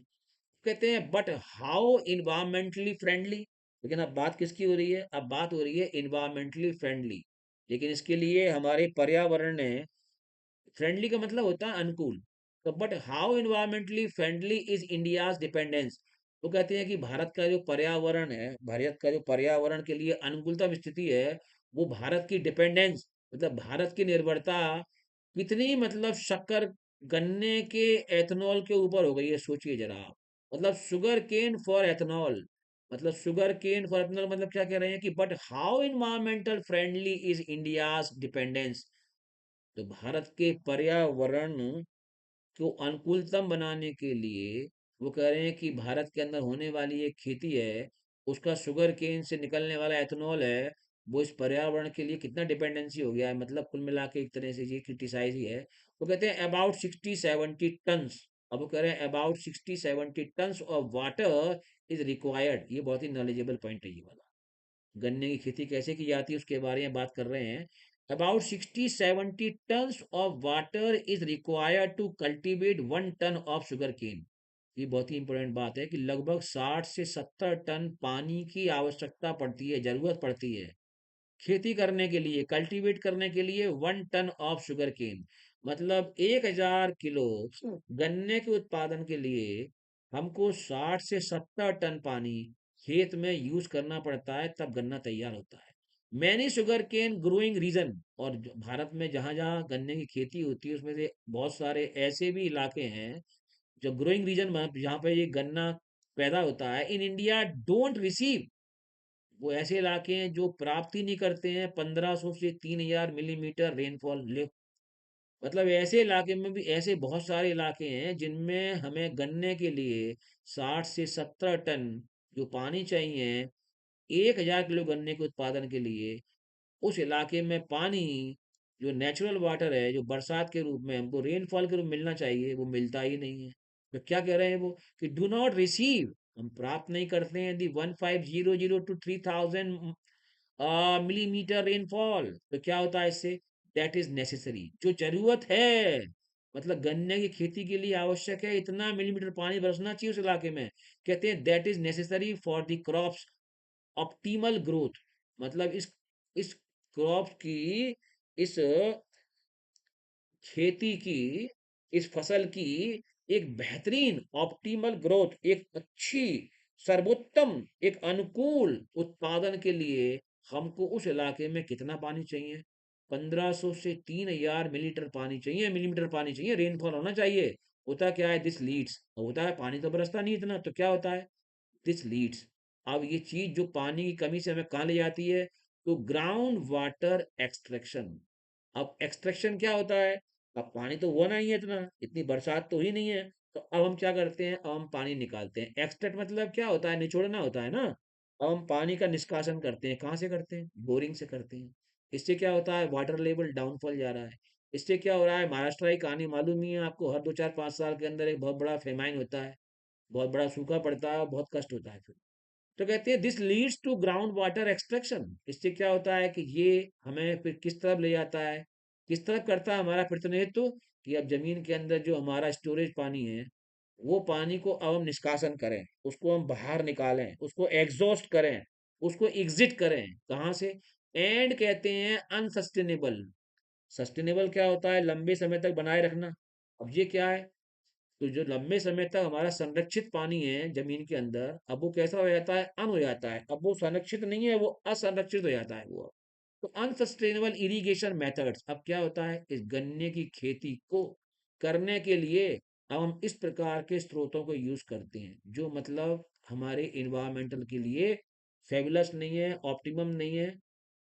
कहते हैं बट हाउ इन्वायरमेंटली फ्रेंडली, लेकिन अब बात किसकी हो रही है, अब बात हो रही है इन्वायरमेंटली फ्रेंडली। लेकिन इसके लिए हमारे पर्यावरण ने, फ्रेंडली का मतलब होता है अनुकूल, तो but how environmentally friendly is India's dependence. वो कहते हैं कि भारत का जो पर्यावरण है, भारत का जो पर्यावरण के लिए अनुकूलतम स्थिति है, वो भारत की डिपेंडेंस, मतलब भारत की निर्भरता कितनी, मतलब शक्कर, गन्ने के एथेनॉल के ऊपर हो गई है, सोचिए जरा आप। मतलब शुगर केन फॉर एथेनॉल, मतलब शुगर केन फॉर एथेनॉल, मतलब क्या कह रहे हैं कि but how environmental friendly is India's dependence. तो भारत के पर्यावरण को अनुकूलतम बनाने के लिए वो कह रहे हैं कि भारत के अंदर होने वाली एक खेती है, उसका शुगर केन से निकलने वाला एथेनॉल है, वो इस पर्यावरण के लिए कितना डिपेंडेंसी हो गया है, मतलब कुल मिला के एक तरह से ये क्रिटिसाइज ही है। वो कहते हैं अबाउट 60-70 टन्स, अब वो कह रहे हैं about 60-70 tons of water is required. ये बहुत ही नॉलेजेबल पॉइंट है ये वाला, गन्ने की खेती कैसे की जाती है उसके बारे में बात कर रहे हैं। About 60-70 tons of water is required to cultivate 1 ton of sugar cane. ये बहुत ही इंपॉर्टेंट बात है कि लगभग 60 से 70 टन पानी की आवश्यकता पड़ती है, जरूरत पड़ती है खेती करने के लिए, कल्टीवेट करने के लिए 1 टन ऑफ शुगर केन, मतलब 1,000 किलो गन्ने के उत्पादन के लिए हमको 60 से 70 टन पानी खेत में यूज करना पड़ता है, तब गन्ना तैयार होता है। Many sugar cane growing region, और भारत में जहां जहां गन्ने की खेती होती है उसमें से बहुत सारे ऐसे भी इलाके हैं जो ग्रोइंग रीजन में जहाँ पे ये गन्ना पैदा होता है, इन इंडिया डोंट रिसीव, वो ऐसे इलाके हैं जो प्राप्त ही नहीं करते हैं 1,500 से 3,000 मिलीमीटर रेनफॉल ले। मतलब ऐसे इलाके में भी ऐसे बहुत सारे इलाके हैं जिनमें हमें गन्ने के लिए 60 से 70 टन जो पानी चाहिए 1,000 किलो गन्ने के उत्पादन के लिए, उस इलाके में पानी जो नेचुरल वाटर है, जो बरसात के रूप में हमको रेनफॉल के रूप में मिलना चाहिए, वो मिलता ही नहीं है। तो क्या कह रहे हैं वो कि डू नॉट रिसीव, हम प्राप्त नहीं करते हैं दी 1,500 to 3,000 मिलीमीटर रेनफॉल। तो क्या होता है इससे, दैट इज नेसेसरी, जो जरूरत है, मतलब गन्ने की खेती के लिए आवश्यक है इतना मिलीमीटर पानी बरसना चाहिए उस इलाके में। कहते हैं that is necessary for the crops optimal growth, मतलब इस क्रॉप की, इस खेती की, इस फसल की एक बेहतरीन ऑप्टिमल ग्रोथ, एक अच्छी, सर्वोत्तम, एक अनुकूल उत्पादन के लिए हमको उस इलाके में कितना पानी चाहिए, 1,500 से 3,000 मिलीलीटर पानी चाहिए, मिलीमीटर पानी चाहिए, रेनफॉल होना चाहिए। होता क्या है, दिस लीड्स, होता है पानी तो बरसता नहीं इतना, तो क्या होता है, दिस लीड्स, अब ये चीज जो पानी की कमी से हमें कहाँ ले जाती है, तो ग्राउंड वाटर एक्सट्रैक्शन। अब एक्सट्रैक्शन क्या होता है, अब पानी तो हुआ नहीं है इतना, इतनी बरसात तो ही नहीं है, तो अब हम क्या करते हैं, अब हम पानी निकालते हैं। एक्सट्रैक्ट मतलब क्या होता है, निचोड़ना होता है ना। अब हम पानी का निष्कासन करते हैं, कहाँ से करते हैं? बोरिंग से करते हैं। इससे क्या होता है? वाटर लेवल डाउनफॉल जा रहा है। इससे क्या हो रहा है? महाराष्ट्र की कहानी मालूम ही है आपको, हर 2 4 5 साल के अंदर एक बहुत बड़ा फेमाइन होता है, बहुत बड़ा सूखा पड़ता है, बहुत कष्ट होता है फिर। तो कहते हैं this leads to ground water extraction. इससे क्या होता है कि ये हमें फिर किस तरफ ले जाता है, किस तरफ करता है हमारा प्रतिनिधित्व, कि अब जमीन के अंदर जो हमारा स्टोरेज पानी है, वो पानी को अब हम निष्कासन करें, उसको हम बाहर निकालें, उसको एग्जॉस्ट करें, उसको एग्जिट करें। कहाँ से? एंड कहते हैं अनसस्टेनेबल। सस्टेनेबल क्या होता है? लंबे समय तक बनाए रखना। अब ये क्या है? तो जो लंबे समय तक हमारा संरक्षित पानी है जमीन के अंदर, अब वो कैसा हो जाता है? अन हो जाता है। अब वो संरक्षित नहीं है, वो असंरक्षित हो जाता है वो। तो अनसस्टेनेबल इरिगेशन मेथड्स, अब क्या होता है? इस गन्ने की खेती को करने के लिए अब हम इस प्रकार के स्रोतों को यूज करते हैं, जो मतलब हमारे इन्वायरमेंटल के लिए फेबुलस नहीं है, ऑप्टिमम नहीं है,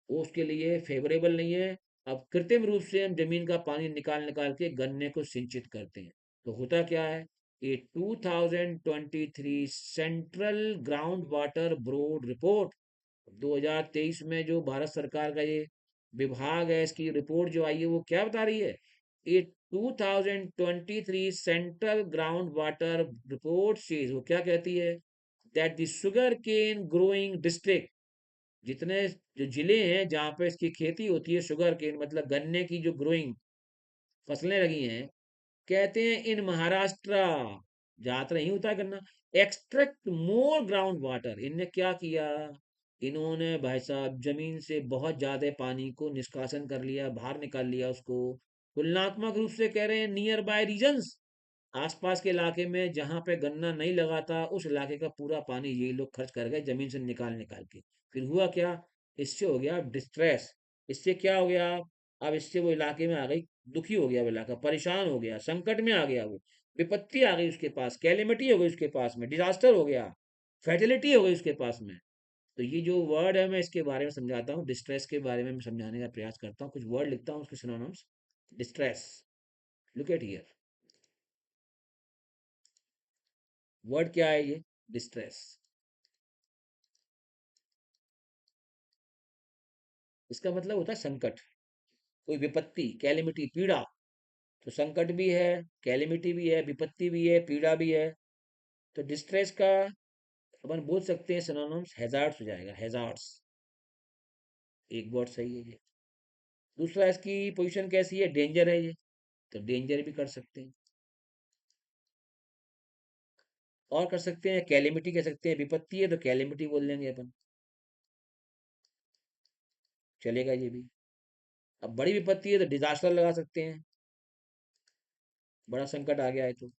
वो उसके लिए फेवरेबल नहीं है। अब कृत्रिम रूप से हम जमीन का पानी निकाल निकाल के गन्ने को सिंचित करते हैं। तो होता क्या है? ये 2023 central ground water board report, 2023 में जो भारत सरकार का ये विभाग है, इसकी रिपोर्ट जो आई है, वो क्या बता रही है? ये 2023 सेंट्रल ग्राउंड वाटर रिपोर्ट से वो क्या कहती है? That the sugar cane growing district, जितने जो जिले हैं जहाँ पे इसकी खेती होती है, शुगर केन मतलब गन्ने की जो ग्रोइंग फसलें लगी हैं, कहते हैं इन महाराष्ट्र, जहाँ नहीं होता है गन्ना, एक्सट्रैक्ट मोर ग्राउंड वाटर। इनने क्या किया? इन्होंने भाई साहब जमीन से बहुत ज्यादा पानी को निष्कासन कर लिया, बाहर निकाल लिया उसको। तुलनात्मक रूप से कह रहे हैं नियर बाय रीजन्स, आसपास के इलाके में जहाँ पे गन्ना नहीं लगा था, उस इलाके का पूरा पानी ये लोग खर्च कर गए जमीन से निकाल निकाल के। फिर हुआ क्या? इससे हो गया डिस्ट्रेस। इससे क्या हो गया? अब इससे वो इलाके में आ गई, दुखी हो गया वो इलाका, परेशान हो गया, संकट में आ गया वो, विपत्ति आ गई उसके पास, कैलेमिटी हो गई उसके पास में, डिजास्टर हो गया, फैटिलिटी हो गई उसके पास में। तो ये जो वर्ड है, मैं इसके बारे में समझाता हूँ, डिस्ट्रेस के बारे में मैं समझाने का प्रयास करता हूँ, कुछ वर्ड लिखता हूँ उसके synonyms. Distress, look at here, word क्या है ये? डिस्ट्रेस। इसका मतलब होता है संकट, कोई विपत्ति, कैलेमिटी, पीड़ा। तो संकट भी है, कैलेमिटी भी है, विपत्ति भी है, पीड़ा भी है। तो डिस्ट्रेस का अपन बोल सकते हैं सिनोनिम्स, हैजार्ड्स हो जाएगा, हैजार्ड्स। एक वर्ड सही है ये। दूसरा, इसकी पोजीशन कैसी है? डेंजर है ये, तो डेंजर भी कर सकते हैं। और कर सकते हैं कैलेमिटी कह सकते हैं, विपत्ति है तो कैलेमिटी बोल देंगे अपन, चलेगा ये भी। अब बड़ी विपत्ति है तो डिजास्टर लगा सकते हैं, बड़ा संकट आ गया है तो।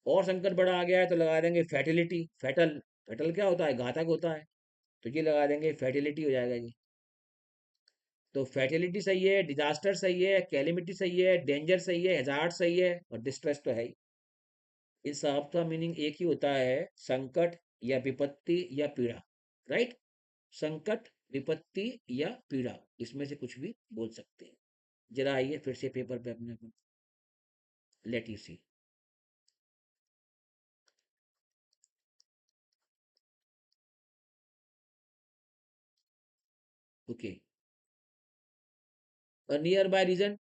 और संकट बड़ा आ गया है तो लगा देंगे फैटिलिटी, फैटल। फैटल क्या होता है? घातक होता है। तो ये लगा देंगे फैटिलिटी हो जाएगा ये। तो फैटिलिटी सही है, डिजास्टर सही है, कैलेमिटी सही है, डेंजर सही है, हैजार्ड सही है, और डिस्ट्रेस तो है ही। इन सब का मीनिंग एक ही होता है, संकट या विपत्ति या पीड़ा। राइट? संकट, विपत्ति या पीड़ा, इसमें से कुछ भी बोल सकते हैं। जरा आइए फिर से पेपर पे अपने को, लेट यू सी। ओके, और नियर बाय रीजन,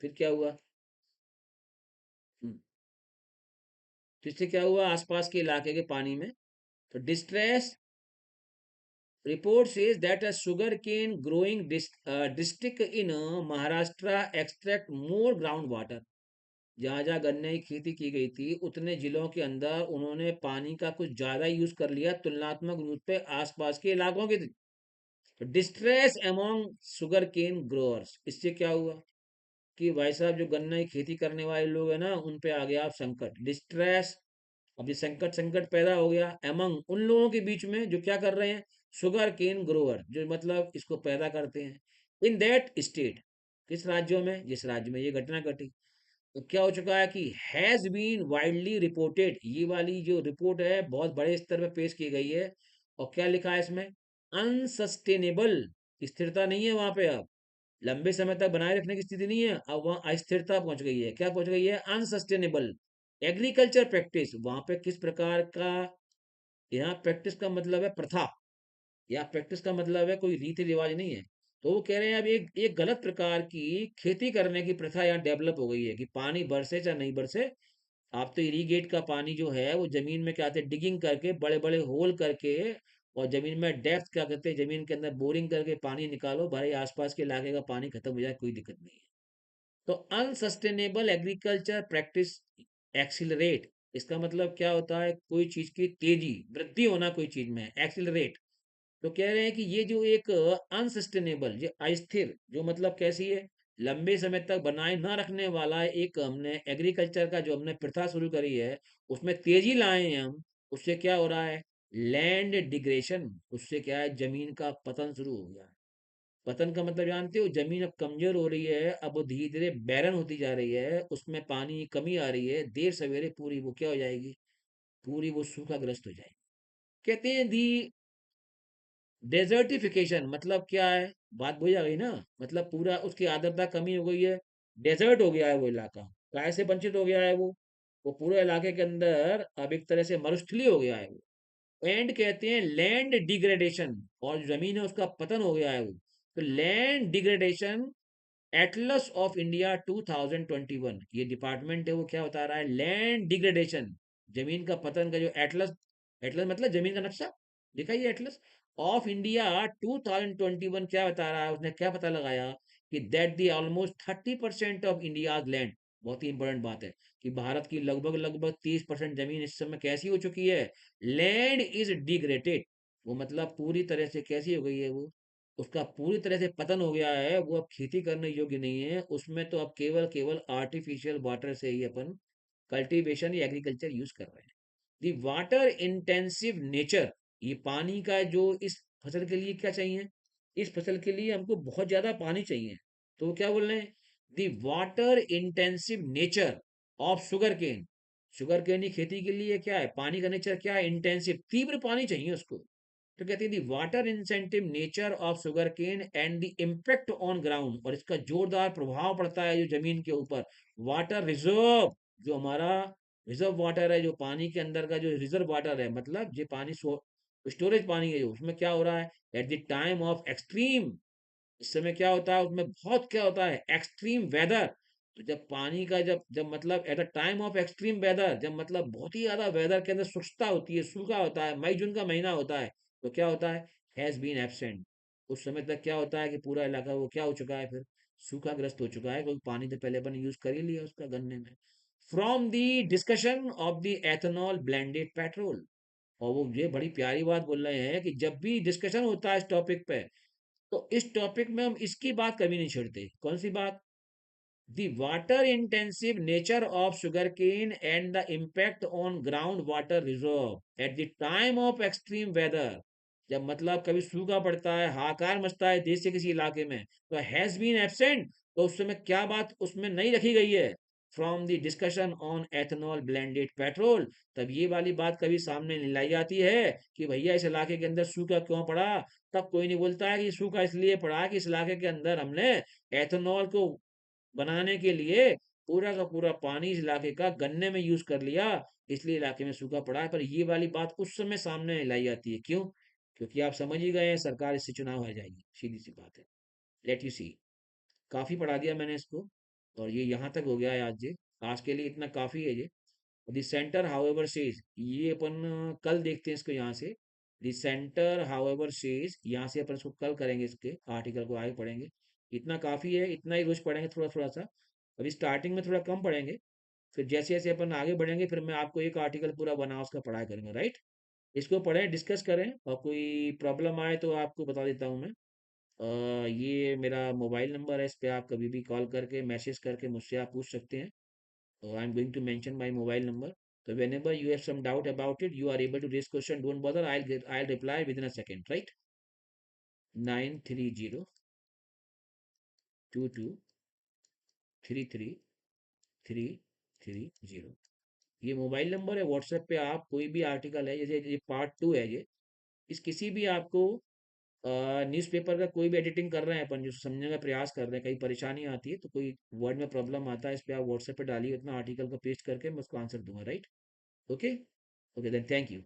फिर क्या हुआ? हम्म, तो इससे क्या हुआ? आसपास के इलाके के पानी में। तो distress report says that a sugarcane growing district in Maharashtra extract more groundwater। जहाँ जहाँ गन्ने की खेती की गई थी, उतने जिलों के अंदर उन्होंने पानी का कुछ ज्यादा यूज कर लिया तुलनात्मक रूप पे आसपास के इलाकों के। Distress among sugar cane growers, इससे क्या हुआ? कि भाई साहब जो गन्ना की खेती करने वाले लोग हैं ना, उन पे आ गया आप संकट, डिस्ट्रेस। अब ये संकट संकट पैदा हो गया एमंग उन लोगों के बीच में जो क्या कर रहे हैं? शुगर केन ग्रोवर, जो मतलब इसको पैदा करते हैं। इन दैट स्टेट, किस राज्यों में? जिस राज्य में ये घटना घटी। तो क्या हो चुका है कि हैज बीन वाइडली रिपोर्टेड, ये वाली जो रिपोर्ट है बहुत बड़े स्तर पर पेश की गई है। और क्या लिखा है इसमें? अनसस्टेनेबल, स्थिरता नहीं है वहां पे अब, लंबे समय तक बनाए रखने की स्थिति नहीं है, अब वहाँ अस्थिरता पहुंच गई है। क्या पहुंच गई है? Unsustainable agriculture practice. वहां पे किस प्रकार का यहाँ प्रैक्टिस का मतलब है प्रथा, या प्रैक्टिस का मतलब है कोई रीति रिवाज नहीं है। तो वो कह रहे हैं अब एक एक गलत प्रकार की खेती करने की प्रथा यहाँ डेवलप हो गई है कि पानी बरसे चाहे नहीं बरसे, आप तो इरीगेट का पानी जो है वो जमीन में क्या कहते हैं डिगिंग करके बड़े बड़े होल करके, और जमीन में डेप्थ क्या कहते हैं जमीन के अंदर बोरिंग करके पानी निकालो, भले आसपास के इलाके का पानी खत्म हो जाए कोई दिक्कत नहीं है। तो अनसस्टेनेबल एग्रीकल्चर प्रैक्टिस एक्सिलरेट, इसका मतलब क्या होता है, कोई चीज की तेजी वृद्धि होना कोई चीज में एक्सिलरेट। तो कह रहे हैं कि ये जो एक अनसस्टेनेबल, ये अस्थिर, जो मतलब कैसी है, लंबे समय तक बनाए ना रखने वाला एक हमने एग्रीकल्चर का जो हमने प्रथा शुरू करी है, उसमें तेजी लाए हैं हम। उससे क्या हो रहा है, लैंड डिग्रेशन, उससे क्या है जमीन का पतन शुरू हो गया है। पतन का मतलब जानते हो, जमीन अब कमजोर हो रही है, अब वो धीरे धीरे बैरन होती जा रही है, उसमें पानी की कमी आ रही है, देर सवेरे पूरी वो क्या हो जाएगी, पूरी वो सूखाग्रस्त हो जाएगी। कहते हैं दी डेजर्टिफिकेशन, मतलब क्या है, बात बुझ आ गई ना, मतलब पूरा उसकी आर्द्रता कमी हो गई है, डेजर्ट हो गया है वो इलाका, काय से वंचित हो गया है वो पूरे इलाके के अंदर अब एक तरह से मरुस्थलीय हो गया है वो। एंड कहते हैं लैंड डिग्रेडेशन, और जो जमीन है उसका पतन हो गया है वो। तो land degradation, Atlas of India 2021, ये डिपार्टमेंट है वो क्या बता रहा है, लैंड डिग्रेडेशन, जमीन का पतन का जो एटलस, एटलस मतलब जमीन का नक्शा, देखा ये एटलस ऑफ इंडिया 2021 क्या बता रहा है, उसने क्या पता लगाया कि that the almost 30% of India land, बहुत ही इंपॉर्टेंट बात है, कि भारत की लगभग लगभग 30% जमीन इस समय कैसी हो चुकी है, लैंड इज डिग्रेडेड। वो मतलब पूरी तरह से कैसी हो गई है वो, उसका पूरी तरह से पतन हो गया है, वो अब खेती करने योग्य नहीं है, उसमें तो अब केवल केवल आर्टिफिशियल वाटर से ही अपन कल्टीवेशन या एग्रीकल्चर यूज कर रहे हैं। दी वाटर इंटेंसिव नेचर, ये पानी का जो इस फसल के लिए क्या चाहिए, इस फसल के लिए हमको बहुत ज्यादा पानी चाहिए। तो वो क्या बोल रहे हैं, the water intensive nature of sugar cane की खेती के लिए क्या है, पानी का नेचर क्या है, इंटेंसिव, तीव्र पानी चाहिए उसको। तो कहते हैं the water incentive nature of sugar cane and the impact on ground, और इसका जोरदार प्रभाव पड़ता है जो जमीन के ऊपर। वाटर रिजर्व, जो हमारा रिजर्व वाटर है, जो पानी के अंदर का जो रिजर्व वाटर है, मतलब जो पानी स्टोरेज पानी है, जो उसमें क्या हो रहा है, eight the time of extreme, इस समय क्या होता है उसमें बहुत क्या होता है एक्सट्रीम वेदर। तो जब पानी का जब मतलब at a time of extreme weather, जब मतलब बहुत ही ज्यादा वेदर के अंदर शुष्कता होती है, सूखा होता है, मई जून का महीना होता है, तो क्या होता है, हैज बीन एब्सेंट। उस समय तक क्या होता है कि पूरा इलाका वो क्या हो चुका है, फिर सूखाग्रस्त हो चुका है, क्योंकि पानी तो पहले अपन यूज कर ही लिया उसका गन्ने में। From the discussion of the ethanol blended petrol, और वो ये बड़ी प्यारी बात बोल रहे हैं कि जब भी डिस्कशन होता है इस टॉपिक पे, तो इस टॉपिक में हम इसकी बात कभी नहीं छेड़ते। कौन सी बात, the water intensive nature of sugar cane and the impact on ground water reserve at the time of extreme weather, जब मतलब कभी सूखा पड़ता है, हाहाकार मचता है देश के किसी इलाके में, तो हैज बीन एब्सेंट, तो उस समय क्या बात उसमें नहीं रखी गई है, from the discussion on ethanol blended petrol, तब ये वाली बात कभी सामने नहीं लाई जाती है कि भैया इस इलाके के अंदर सूखा क्यों पड़ा। तब कोई नहीं बोलता है कि सूखा इसलिए पड़ा कि इस इलाके के अंदर हमने एथेनॉल को बनाने के लिए पूरा का पूरा पानी इस इलाके का गन्ने में यूज कर लिया, इसलिए इलाके में सूखा पड़ा है। पर ये वाली बात उस समय सामने नहीं लाई जाती है, क्यों, क्योंकि आप समझ ही गए हैं सरकार इससे चुनाव हार जाएगी, सीधी सी बात है। लेट यू सी, काफी पढ़ा दिया मैंने इसको, और ये यहाँ तक हो गया है आज के लिए इतना काफी है ये। द सेंटर हाउएवर सेज, ये अपन कल देखते हैं इसको यहाँ से। द सेंटर हाउएवर सेज, यहाँ से अपन इसको कल करेंगे, इसके आर्टिकल को आगे पढ़ेंगे। इतना काफी है, इतना ही रोज पढ़ेंगे थोड़ा थोड़ा सा। अभी स्टार्टिंग में थोड़ा कम पढ़ेंगे, फिर जैसे जैसे अपन आगे बढ़ेंगे फिर मैं आपको एक आर्टिकल पूरा बना उसका पढ़ाई करेंगे, राइट। इसको पढ़ें, डिस्कस करें, और कोई प्रॉब्लम आए तो आपको बता देता हूँ मैं। ये मेरा मोबाइल नंबर है, इस पे आप कभी भी कॉल करके मैसेज करके मुझसे आप पूछ सकते हैं। I'm going to mention my mobile number. So whenever you have some doubt about it, you are able to raise question. Don't bother. I'll reply within a second. Right? 93022333330, ये mobile number है। WhatsApp पे आप कोई भी article है, जैसे ये part 2 है, ये इस किसी भी आपको न्यूज़पेपर का कोई भी एडिटिंग कर रहे हैं अपन, जो समझने का प्रयास कर रहे हैं, कहीं परेशानी आती है तो कोई वर्ड में प्रॉब्लम आता है, इस पे आप व्हाट्सएप पे डालिए, उतना आर्टिकल को पेस्ट करके मैं उसको आंसर दूंगा, right. Okay, okay then, thank you.